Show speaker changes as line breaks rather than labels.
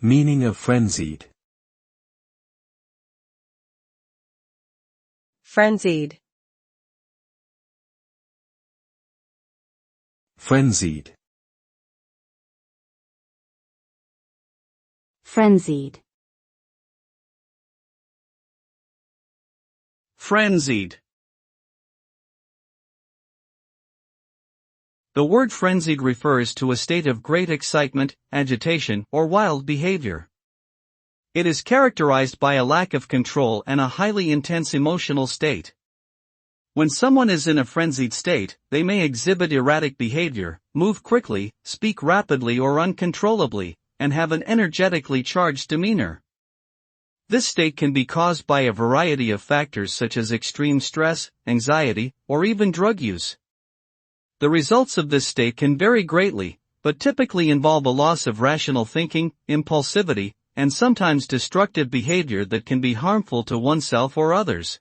Meaning of frenzied.
Frenzied.
Frenzied.
Frenzied.
Frenzied. The word frenzied refers to a state of great excitement, agitation, or wild behavior. It is characterized by a lack of control and a highly intense emotional state. When someone is in a frenzied state, they may exhibit erratic behavior, move quickly, speak rapidly or uncontrollably, and have an energetically charged demeanor. This state can be caused by a variety of factors such as extreme stress, anxiety, or even drug use. The results of this state can vary greatly, but typically involve a loss of rational thinking, impulsivity, and sometimes destructive behavior that can be harmful to oneself or others.